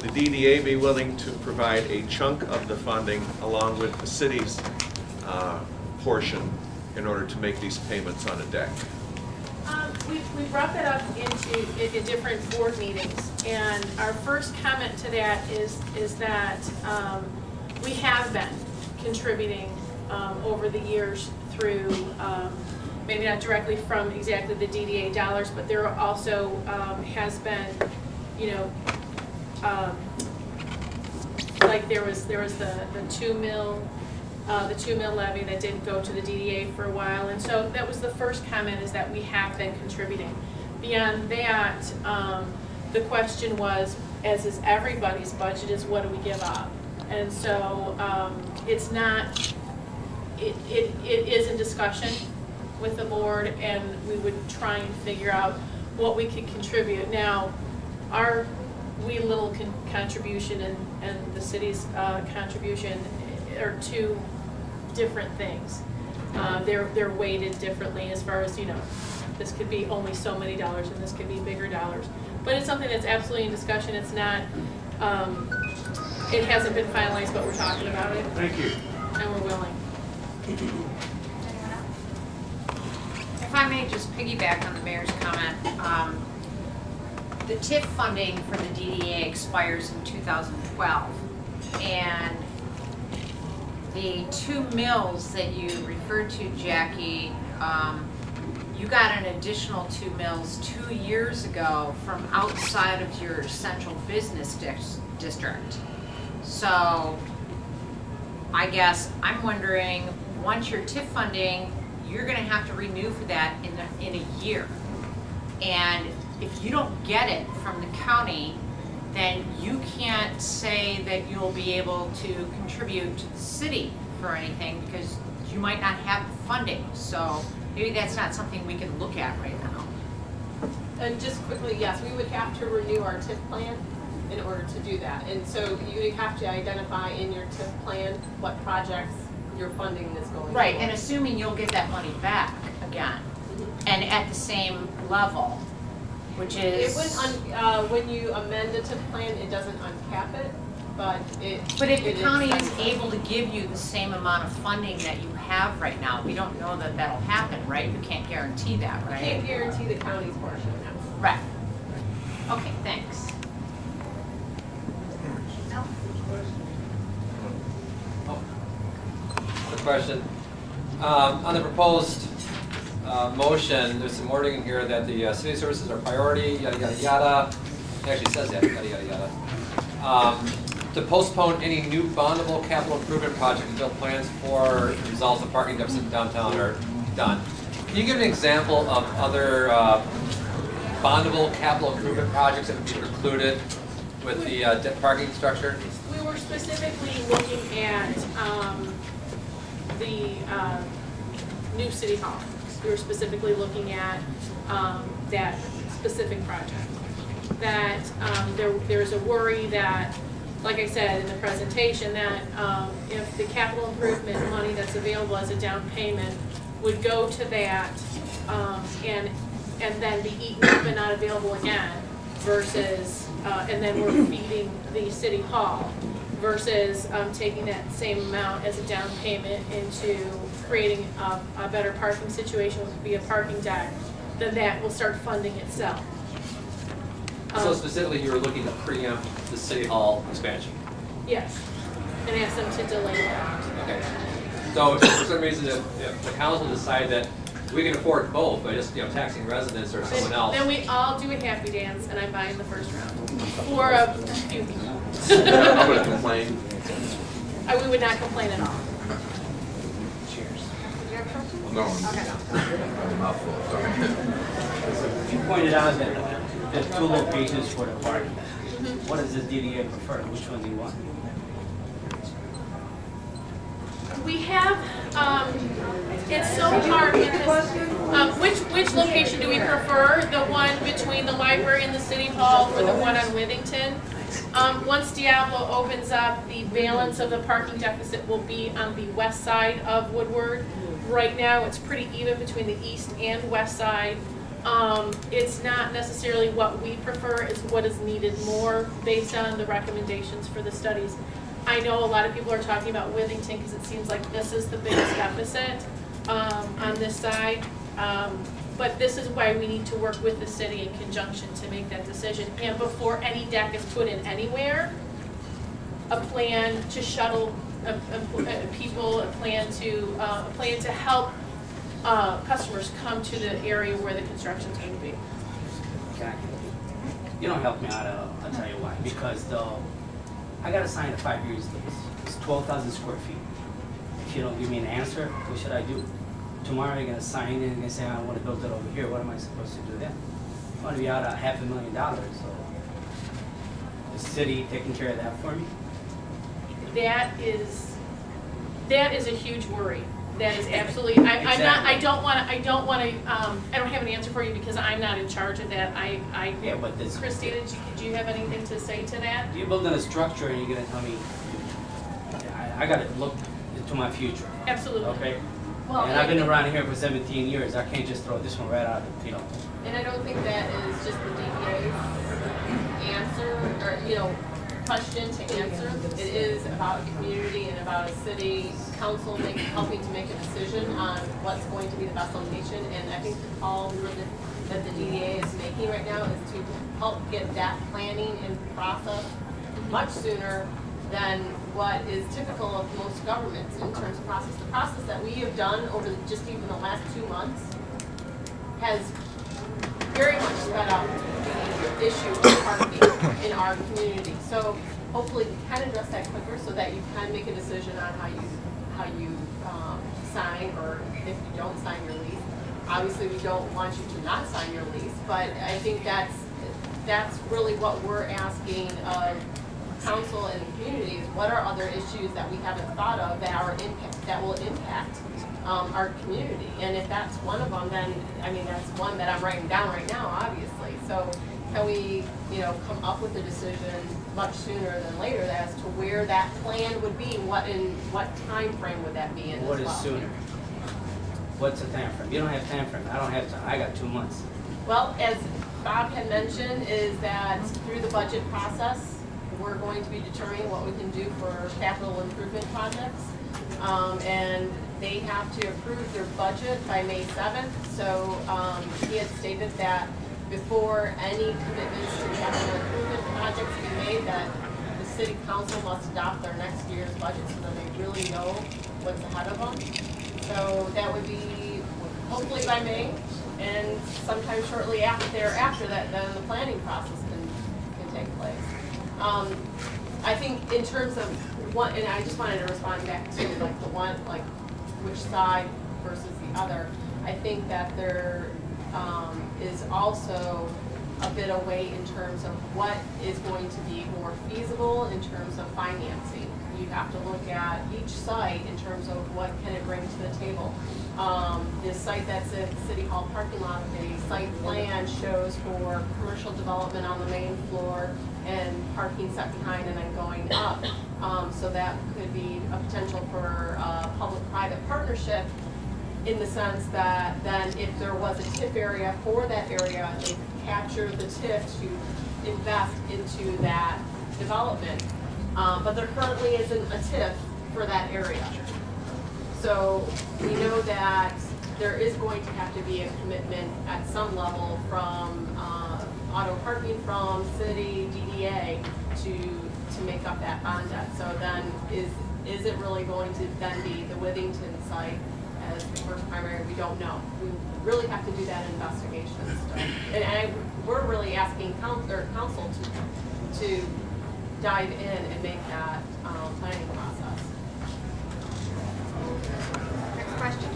would the DDA be willing to provide a chunk of the funding along with the city's portion in order to make these payments on a deck? We brought that up in different board meetings, and our first comment to that is that we have been contributing over the years through, maybe not directly from exactly the DDA dollars, but there also has been, you know, like there was the 2 mil levy that didn't go to the DDA for a while, and so that was the first comment, is that we have been contributing. Beyond that, the question was, as is everybody's budget, is what do we give up? And so it's not, it is in discussion with the board, and we would try and figure out what we could contribute. Now, our wee little contribution and the city's contribution are two different things. They're weighted differently as far as, you know, this could be only so many dollars and this could be bigger dollars. But it's something that's absolutely in discussion. It's not, it hasn't been finalized, but we're talking about it. Thank you. And we're willing. If I may just piggyback on the mayor's comment, the TIF funding for the DDA expires in 2012, and the 2 mills that you referred to, Jackie, you got an additional 2 mills 2 years ago from outside of your central business district. So I guess I'm wondering, once your TIF funding, you're going to have to renew for that in a year. And if you don't get it from the county, then you can't say that you'll be able to contribute to the city for anything, because you might not have the funding. So maybe that's not something we can look at right now. And just quickly, yes, we would have to renew our TIF plan in order to do that. And so you would have to identify in your TIF plan what projects your funding is going Right, for. and assuming you'll get that money back again, and at the same level, which is... It would, when you amend the TIF plan, it doesn't uncap it, but it... But if the it county is is able to give you the same amount of funding that you have right now, we don't know that that'll happen, right? You can't guarantee that, I right? can't guarantee the county's portion, no. Right. Okay, thanks. Quick question. On the proposed motion, there's some wording in here that the city services are priority, yada, yada, yada. It actually says that, yada, yada, yada. To postpone any new bondable capital improvement project until plans for resolve the parking deficit downtown are done. Can you give an example of other bondable capital improvement projects that would be precluded with the parking structure? We were specifically looking at the new city hall. We were specifically looking at that specific project. That there's a worry that, like I said in the presentation, that if the capital improvement money that's available as a down payment would go to that and then be eaten up and not available again, versus and then we're feeding the city hall, versus taking that same amount as a down payment into creating a better parking situation, which would be a parking deck, then that will start funding itself. So specifically, you were looking to preempt the city hall expansion? Yes, and ask them to delay that. Okay. So if for some reason, if the council decide that we can afford both by just taxing residents or someone else, Then we all do a happy dance, and I'm buying the first round for a few people. I'm going to complain. We would not complain at all. No. You pointed out that there's 2 locations for the parking. What does the DDA prefer? Which one do you want? We have, it's so hard because, which location do we prefer? The one between the library and the city hall, or the one on Withington? Once Diablo opens up, the balance of the parking deficit will be on the west side of Woodward. Right now, it's pretty even between the east and west side. It's not necessarily what we prefer, it's what is needed more based on the recommendations for the studies. I know a lot of people are talking about Withington because it seems like this is the biggest deficit on this side. But this is why we need to work with the city in conjunction to make that decision. And before any deck is put in anywhere, a plan to shuttle people, a plan to help customers come to the area where the construction's going to be. Can I- You don't help me out, I'll tell you why. Because I got to sign a 5-year lease. It's 12,000 square feet. If you don't give me an answer, what should I do? Tomorrow you're going to sign in and you're going to say, I want to build it over here. What am I supposed to do then? I want to be out at $500,000. So the city taking care of that for me? That is a huge worry. That is absolutely. I don't want to. I don't have an answer for you because I'm not in charge of that. Yeah, but this. Christina, do you have anything to say to that? You're building a structure and you're going to tell me, I got to look into my future. Absolutely. Okay? Well, And I've been around here for 17 years. I can't just throw this one right out of, And I don't think that is just the DDA's answer, or, question to answer. It is about a community and about a city council helping to make a decision on what's going to be the best location. And I think the call that the DDA is making right now is to help get that planning in process much sooner than what is typical of most governments in terms of process. The process that we have done over just even the last 2 months has very much sped up the issue of parking in our community. So hopefully we can address that quicker so that you can make a decision on how you sign, or if you don't sign your lease. Obviously we don't want you to not sign your lease, but I think that's really what we're asking of council and the community is what are other issues that we haven't thought of that will impact our community. And if that's one of them, then that's one that I'm writing down right now, obviously. So can we come up with a decision much sooner than later as to where that plan would be? What time frame would that be in? what as is well? sooner? What's the time frame? You don't have time frame. I don't have time. I got 2 months. Well, as Bob had mentioned, is that through the budget process, we're going to be determining what we can do for capital improvement projects. And they have to approve their budget by May 7th. So he had stated that before any commitments to capital improvement projects be made, that the city council must adopt their next year's budget so that they really know what's ahead of them. So that would be hopefully by May, and sometime shortly thereafter that then the planning process can take place. I think in terms of one, and I just wanted to respond back to like the one, like which side versus the other. I think that there is also a bit of weight in terms of what is going to be more feasible in terms of financing. You have to look at each site in terms of what can it bring to the table. The site that's at City Hall parking lot, the site plan shows for commercial development on the main floor and parking set behind and then going up. So that could be a potential for a public-private partnership in the sense that then if there was a TIF area for that area, they capture the TIF to invest into that development. But there currently isn't a TIF for that area. So we know that there is going to have to be a commitment at some level from auto parking, from city, DDA to make up that bond debt. So then is it really going to then be the Withington site as the first primary? We don't know. We really have to do that investigation stuff. And we're really asking council to dive in and make that planning process. Next question.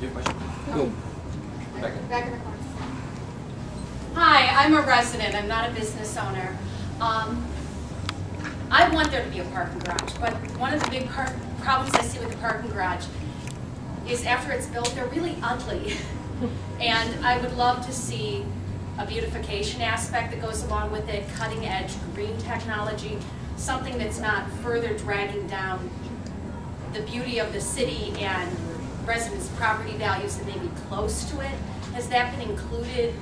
Your question? Back in the corner. Hi, I'm a resident, I'm not a business owner. I want there to be a parking garage, but one of the big problems I see with the parking garage is after it's built, they're really ugly. And I would love to see a beautification aspect that goes along with it, cutting edge green technology, something that's not further dragging down the beauty of the city and residents' property values and maybe close to it, has that been included